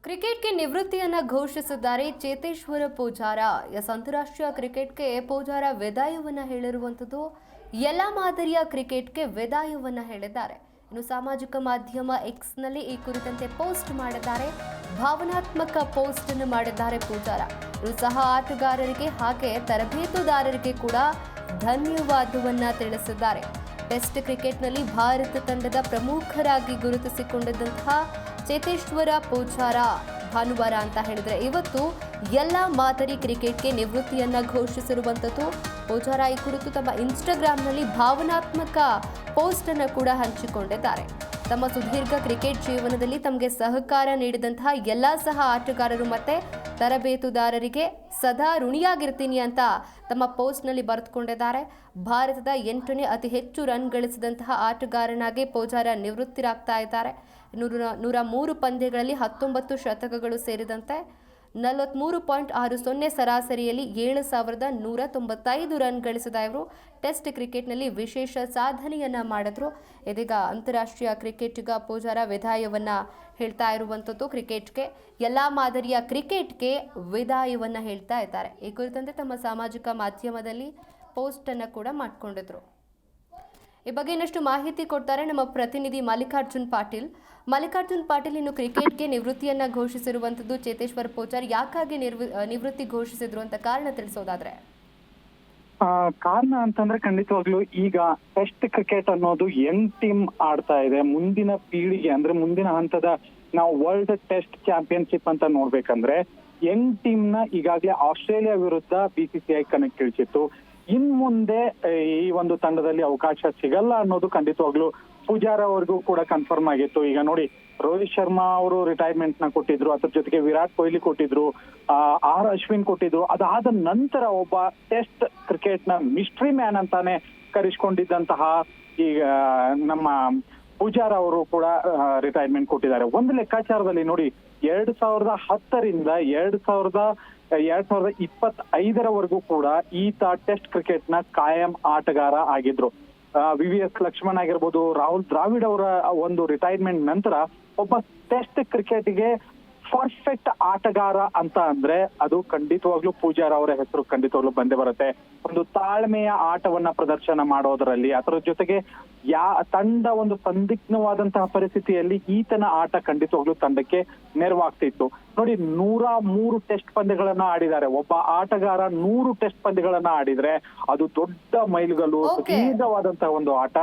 ಕ್ರಿಕೆಟ್ಗೆ ನಿವೃತ್ತಿಯನ್ನ ಘೋಷಿಸಿದ್ದಾರೆ ಚೇತೇಶ್ವರ ಪೂಜಾರ. ಅಂತಾರಾಷ್ಟ್ರೀಯ ಕ್ರಿಕೆಟ್ಗೆ ಪೂಜಾರ ವಿದಾಯವನ್ನ ಹೇಳಿರುವಂಥದ್ದು. ಎಲ್ಲ ಮಾದರಿಯ ಕ್ರಿಕೆಟ್ಗೆ ವಿದಾಯವನ್ನ ಹೇಳಿದ್ದಾರೆ. ಇನ್ನು ಸಾಮಾಜಿಕ ಮಾಧ್ಯಮ ಎಕ್ಸ್ನಲ್ಲಿ ಈ ಕುರಿತಂತೆ ಪೋಸ್ಟ್ ಮಾಡಿದ್ದಾರೆ. ಭಾವನಾತ್ಮಕ ಪೋಸ್ಟ್ ಅನ್ನು ಮಾಡಿದ್ದಾರೆ ಪೂಜಾರ. ಇನ್ನು ಸಹ ಆಟಗಾರರಿಗೆ ಹಾಗೆ ತರಬೇತುದಾರರಿಗೆ ಕೂಡ ಧನ್ಯವಾದವನ್ನ ತಿಳಿಸಿದ್ದಾರೆ. ಟೆಸ್ಟ್ ಕ್ರಿಕೆಟ್ನಲ್ಲಿ ಭಾರತ ತಂಡದ ಪ್ರಮುಖರಾಗಿ ಗುರುತಿಸಿಕೊಂಡಿದ್ದಂತಹ ಚೇತೇಶ್ವರ ಪೂಜಾರ ಭಾನುವಾರ ಅಂತ ಹೇಳಿದ್ರೆ ಇವತ್ತು ಎಲ್ಲ ಮಾದರಿ ಕ್ರಿಕೆಟ್ಗೆ ನಿವೃತ್ತಿಯನ್ನ ಘೋಷಿಸಿರುವಂಥದ್ದು. ಪೂಜಾರ ಈ ಕುರಿತು ತಮ್ಮ ಇನ್ಸ್ಟಾಗ್ರಾಂನಲ್ಲಿ ಭಾವನಾತ್ಮಕ ಪೋಸ್ಟ್ ಅನ್ನು ಕೂಡ ಹಂಚಿಕೊಂಡಿದ್ದಾರೆ. ತಮ್ಮ ಸುದೀರ್ಘ ಕ್ರಿಕೆಟ್ ಜೀವನದಲ್ಲಿ ತಮಗೆ ಸಹಕಾರ ನೀಡಿದಂತಹ ಎಲ್ಲ ಸಹ ಆಟಗಾರರು ಮತ್ತೆ ತರಬೇತುದಾರರಿಗೆ ಸದಾ ಋಣಿಯಾಗಿರ್ತೀನಿ ಅಂತ ತಮ್ಮ ಪೋಸ್ಟ್ನಲ್ಲಿ ಬರೆದುಕೊಂಡಿದ್ದಾರೆ. ಭಾರತದ 8ನೇ ಅತಿ ಹೆಚ್ಚು ರನ್ ಗಳಿಸಿದಂತಹ ಆಟಗಾರನಾಗಿ ಪೂಜಾರ ನಿವೃತ್ತಿರಾಗ್ತಾ ಇದ್ದಾರೆ. 103 ಪಂದ್ಯಗಳಲ್ಲಿ 19 ಶತಕಗಳು ಸೇರಿದಂತೆ 43.60 ಸರಾಸರಿಯಲ್ಲಿ 7,195 ರನ್ ಗಳಿಸಿದ ಇವರು ಟೆಸ್ಟ್ ಕ್ರಿಕೆಟ್ನಲ್ಲಿ ವಿಶೇಷ ಸಾಧನೆಯನ್ನ ಮಾಡಿದ್ರು. ಇದೀಗ ಅಂತಾರಾಷ್ಟ್ರೀಯ ಕ್ರಿಕೆಟ್ಗ ಪೂಜಾರ ವಿದಾಯವನ್ನ ಹೇಳ್ತಾ ಇರುವಂಥದ್ದು. ಕ್ರಿಕೆಟ್ಗೆ ಎಲ್ಲ ಮಾದರಿಯ ಕ್ರಿಕೆಟ್ಗೆ ವಿದಾಯವನ್ನ ಹೇಳ್ತಾ ಇದ್ದಾರೆ. ಈ ಕುರಿತಂತೆ ತಮ್ಮ ಸಾಮಾಜಿಕ ಮಾಧ್ಯಮದಲ್ಲಿ ಪೋಸ್ಟ್ ಅನ್ನ ಕೂಡ ಮಾಡ್ಕೊಂಡಿದ್ರು. ಈ ಬಗ್ಗೆ ಇನ್ನಷ್ಟು ಮಾಹಿತಿ ಕೊಡ್ತಾರೆ ನಮ್ಮ ಪ್ರತಿನಿಧಿ ಮಲ್ಲಿಕಾರ್ಜುನ್ ಪಾಟೀಲ್. ಇನ್ನು ಕ್ರಿಕೆಟ್ಗೆ ನಿವೃತ್ತಿಯನ್ನ ಘೋಷಿಸಿರುವಂತದ್ದು ಚೇತೇಶ್ವರ ಪೂಜಾರ್ ಯಾಕಾಗಿ ನಿವೃತ್ತಿ ಘೋಷಿಸಿದ್ರು ಅಂತ ಕಾರಣ ತಿಳಿಸೋದಾದ್ರೆ? ಕಾರಣ ಅಂತಂದ್ರೆ ಖಂಡಿತವಾಗ್ಲೂ ಈಗ ಟೆಸ್ಟ್ ಕ್ರಿಕೆಟ್ ಅನ್ನೋದು ಯಂಗ್ ಟೀಮ್ ಆಡ್ತಾ ಇದೆ. ಮುಂದಿನ ಪೀಳಿಗೆ ಅಂದ್ರೆ ಮುಂದಿನ ಹಂತದ ನಾವು ವರ್ಲ್ಡ್ ಟೆಸ್ಟ್ ಚಾಂಪಿಯನ್ಶಿಪ್ ಅಂತ ನೋಡ್ಬೇಕಂದ್ರೆ ಯಂಗ್ ಟೀಮ್ ನ ಈಗಾಗಲೇ ಆಸ್ಟ್ರೇಲಿಯಾ ವಿರುದ್ಧ BCCI ಕಣಕ್ಕಿಳಿಸಿತ್ತು. ಇನ್ ಮುಂದೆ ಈ ಒಂದು ತಂಡದಲ್ಲಿ ಅವಕಾಶ ಸಿಗಲ್ಲ ಅನ್ನೋದು ಖಂಡಿತವಾಗ್ಲೂ ಪೂಜಾರ ಅವ್ರಿಗೂ ಕೂಡ ಕನ್ಫರ್ಮ್ ಆಗಿತ್ತು. ಈಗ ನೋಡಿ, ರೋಹಿತ್ ಶರ್ಮಾ ಅವರು ರಿಟೈರ್ಮೆಂಟ್ ನ ಕೊಟ್ಟಿದ್ರು, ಅದ್ರ ಜೊತೆಗೆ ವಿರಾಟ್ ಕೊಹ್ಲಿ ಕೊಟ್ಟಿದ್ರು, ಅಶ್ವಿನ್ ಕೊಟ್ಟಿದ್ರು. ಅದಾದ ನಂತರ ಒಬ್ಬ ಟೆಸ್ಟ್ ಕ್ರಿಕೆಟ್ ನ ಮಿಸ್ಟ್ರಿ ಮ್ಯಾನ್ ಅಂತಾನೆ ಕರೆಸ್ಕೊಂಡಿದ್ದಂತಹ ಈಗ ನಮ್ಮ ಪೂಜಾರ ಅವರು ಕೂಡ ರಿಟೈರ್ಮೆಂಟ್ ಕೊಟ್ಟಿದ್ದಾರೆ. ಒಂದು ಲೆಕ್ಕಾಚಾರದಲ್ಲಿ ನೋಡಿ, 2010ರಿಂದ 2025 ಕೂಡ ಈತ ಟೆಸ್ಟ್ ಕ್ರಿಕೆಟ್ ನ ಕಾಯಂ ಆಟಗಾರ ಆಗಿದ್ರು. VVS ಲಕ್ಷ್ಮಣ್ ಆಗಿರ್ಬೋದು, ರಾಹುಲ್ ದ್ರಾವಿಡ್ ಅವರ ಒಂದು ರಿಟೈರ್ಮೆಂಟ್ ನಂತರ ಒಬ್ಬ ಟೆಸ್ಟ್ ಕ್ರಿಕೆಟ್ಗೆ ಪರ್ಫೆಕ್ಟ್ ಆಟಗಾರ ಅಂತ ಅಂದ್ರೆ ಅದು ಖಂಡಿತವಾಗ್ಲೂ ಪೂಜಾರ ಅವರ ಹೆಸರು ಖಂಡಿತವಾಗ್ಲೂ ಬಂದೇ ಬರುತ್ತೆ. ಒಂದು ತಾಳ್ಮೆಯ ಆಟವನ್ನ ಪ್ರದರ್ಶನ ಮಾಡೋದರಲ್ಲಿ, ಅದರ ಜೊತೆಗೆ ತಂಡ ಒಂದು ಸಂದಿಗ್ಧವಾದಂತಹ ಪರಿಸ್ಥಿತಿಯಲ್ಲಿ ಈತನ ಆಟ ಖಂಡಿತವಾಗ್ಲೂ ತಂಡಕ್ಕೆ ನೆರವಾಗ್ತಿತ್ತು. ನೋಡಿ, 103 ಟೆಸ್ಟ್ ಪಂದ್ಯಗಳನ್ನ ಆಡಿದ್ದಾರೆ. ಒಬ್ಬ ಆಟಗಾರ 100 ಟೆಸ್ಟ್ ಪಂದ್ಯಗಳನ್ನ ಆಡಿದ್ರೆ ಅದು ದೊಡ್ಡ ಮೈಲುಗಲ್ಲು, ಸುದೀರ್ಘವಾದಂತಹ ಒಂದು ಆಟ.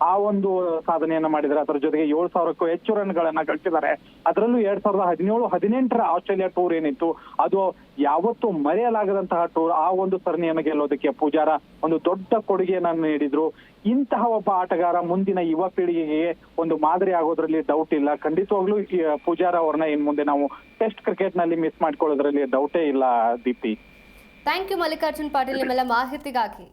ಆ ಒಂದು ಸಾಧನೆಯನ್ನ ಮಾಡಿದ್ದಾರೆ. ಅದರ ಜೊತೆಗೆ 7,000ಕ್ಕೂ ಹೆಚ್ಚು ರನ್ ಗಳನ್ನ ಗಳಿಸಿದ್ದಾರೆ. ಅದರಲ್ಲೂ 2017-18 ಆಸ್ಟ್ರೇಲಿಯಾ ಟೂರ್ ಏನಿತ್ತು ಅದು ಯಾವತ್ತೂ ಮರೆಯಲಾಗದಂತಹ ಟೂರ್. ಆ ಒಂದು ಸರಣಿಯನ್ನು ಗೆಲ್ಲೋದಕ್ಕೆ ಪೂಜಾರ ಒಂದು ದೊಡ್ಡ ಕೊಡುಗೆಯನ್ನ ನೀಡಿದ್ರು. ಇಂತಹ ಒಬ್ಬ ಆಟಗಾರ ಮುಂದಿನ ಯುವ ಪೀಳಿಗೆಗೆ ಒಂದು ಮಾದರಿ ಆಗೋದ್ರಲ್ಲಿ ಡೌಟ್ ಇಲ್ಲ. ಖಂಡಿತವಾಗ್ಲೂ ಪೂಜಾರ ಅವ್ರನ್ನ ಇನ್ ಮುಂದೆ ನಾವು ಟೆಸ್ಟ್ ಕ್ರಿಕೆಟ್ ನಲ್ಲಿ ಮಿಸ್ ಮಾಡ್ಕೊಳ್ಳೋದ್ರಲ್ಲಿ ಡೌಟೇ ಇಲ್ಲ. ದೀಪ್ತಿ, ಥ್ಯಾಂಕ್ ಯು ಮಲ್ಲಿಕಾರ್ಜುನ್ ಪಾಟೀಲ್ ನಿಮ್ಮೆಲ್ಲ ಮಾಹಿತಿಗಾಗಿ.